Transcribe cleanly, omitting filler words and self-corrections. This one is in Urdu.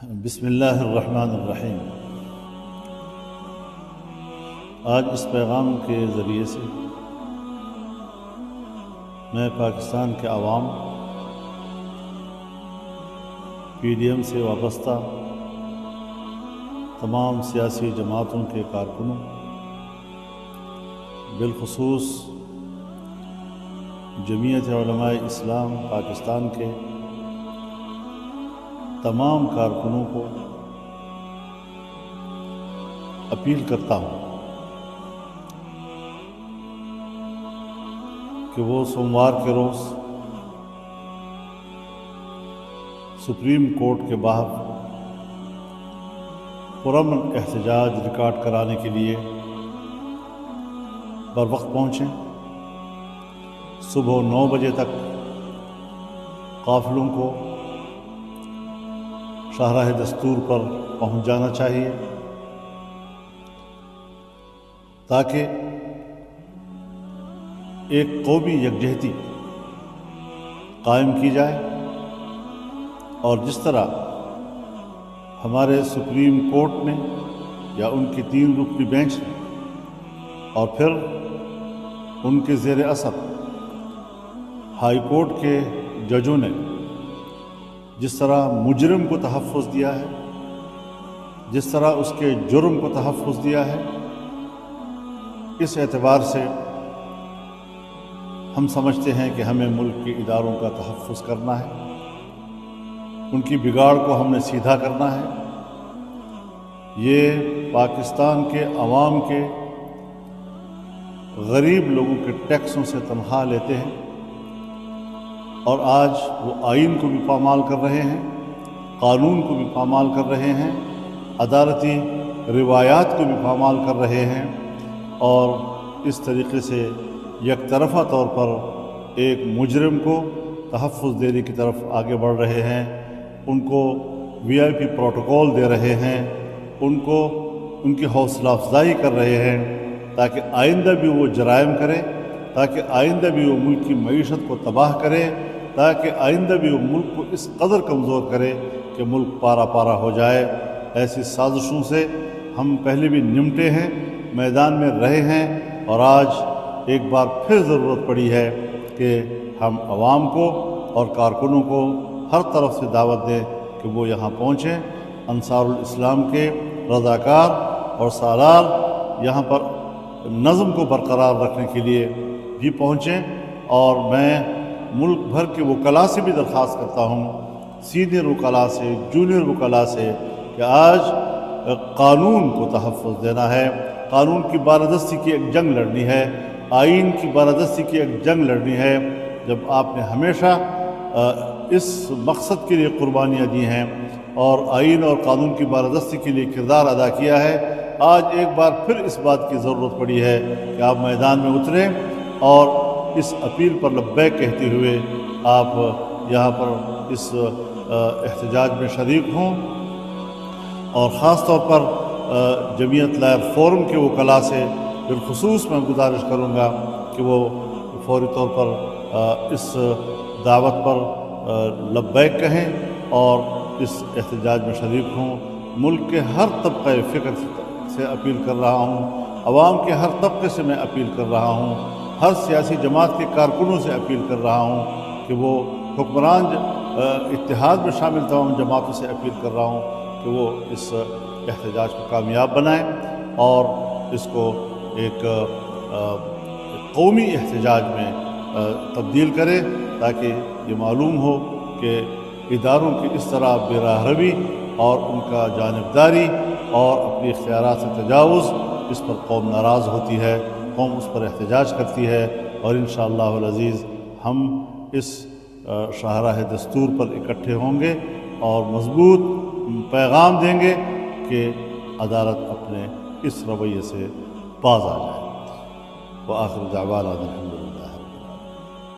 بسم اللہ الرحمن الرحیم۔ آج اس پیغام کے ذریعے سے میں پاکستان کے عوام، پی ڈی ایم سے وابستہ تمام سیاسی جماعتوں کے کارکنوں، بالخصوص جمعیت علماء اسلام پاکستان کے تمام کارکنوں کو اپیل کرتا ہوں کہ وہ سوموار کے روز سپریم کورٹ کے باہر پرامن احتجاج ریکارڈ کرانے کے لیے بروقت پہنچیں۔ صبح 9 بجے تک قافلوں کو شاہراہ دستور پر پہنچ جانا چاہیے تاکہ ایک قومی یکجہتی قائم کی جائے، اور جس طرح ہمارے سپریم کورٹ نے یا ان کی 3 رکنی بینچ نے اور پھر ان کے زیر اثر ہائی کورٹ کے ججوں نے جس طرح مجرم کو تحفظ دیا ہے، جس طرح اس کے جرم کو تحفظ دیا ہے، اس اعتبار سے ہم سمجھتے ہیں کہ ہمیں ملک کے اداروں کا تحفظ کرنا ہے، ان کی بگاڑ کو ہم نے سیدھا کرنا ہے۔ یہ پاکستان کے عوام کے غریب لوگوں کے ٹیکسوں سے تنخواہ لیتے ہیں، اور آج وہ آئین کو بھی پامال کر رہے ہیں، قانون کو بھی پامال کر رہے ہیں، عدالتی روایات کو بھی پامال کر رہے ہیں، اور اس طریقے سے یک طرفہ طور پر ایک مجرم کو تحفظ دینے کی طرف آگے بڑھ رہے ہیں، ان کو VIP پروٹوکول دے رہے ہیں، ان کو ان کی حوصلہ افزائی کر رہے ہیں تاکہ آئندہ بھی وہ جرائم کرے، تاکہ آئندہ بھی وہ ملک کی معیشت کو تباہ کرے، تاکہ آئندہ بھی وہ ملک کو اس قدر کمزور کرے کہ ملک پارا پارا ہو جائے۔ ایسی سازشوں سے ہم پہلے بھی نمٹے ہیں، میدان میں رہے ہیں، اور آج ایک بار پھر ضرورت پڑی ہے کہ ہم عوام کو اور کارکنوں کو ہر طرف سے دعوت دیں کہ وہ یہاں پہنچیں۔ انصار الاسلام کے رضاکار اور سالار یہاں پر نظم کو برقرار رکھنے کے لیے بھی پہنچیں، اور میں ملک بھر کے وکلاء سے بھی درخواست کرتا ہوں، سینئر وکلاء سے، جونیئر وکلاء سے، کہ آج قانون کو تحفظ دینا ہے، قانون کی بالادستی کی ایک جنگ لڑنی ہے، آئین کی بالادستی کی ایک جنگ لڑنی ہے۔ جب آپ نے ہمیشہ اس مقصد کے لیے قربانیاں دی ہیں اور آئین اور قانون کی بالادستی کے لیے کردار ادا کیا ہے، آج ایک بار پھر اس بات کی ضرورت پڑی ہے کہ آپ میدان میں اتریں اور اس اپیل پر لبیک کہتے ہوئے آپ یہاں پر اس احتجاج میں شریک ہوں۔ اور خاص طور پر جمعیت لائر فورم کے وکلاء سے بالخصوص میں گزارش کروں گا کہ وہ فوری طور پر اس دعوت پر لبیک کہیں اور اس احتجاج میں شریک ہوں۔ ملک کے ہر طبقہ فکر سے اپیل کر رہا ہوں، عوام کے ہر طبقے سے میں اپیل کر رہا ہوں، ہر سیاسی جماعت کے کارکنوں سے اپیل کر رہا ہوں کہ وہ حکمران اتحاد میں شامل تمام جماعتوں سے اپیل کر رہا ہوں کہ وہ اس احتجاج کو کامیاب بنائیں اور اس کو ایک قومی احتجاج میں تبدیل کرے، تاکہ یہ معلوم ہو کہ اداروں کی اس طرح بے راہ روی اور ان کا جانبداری اور اپنی اختیارات سے تجاوز، اس پر قوم ناراض ہوتی ہے، قوم اس پر احتجاج کرتی ہے، اور انشاءاللہ العزیز ہم اس شاہراہ دستور پر اکٹھے ہوں گے اور مضبوط پیغام دیں گے کہ عدالت اپنے اس رویے سے باز آ جائے۔ وآخر دعوانا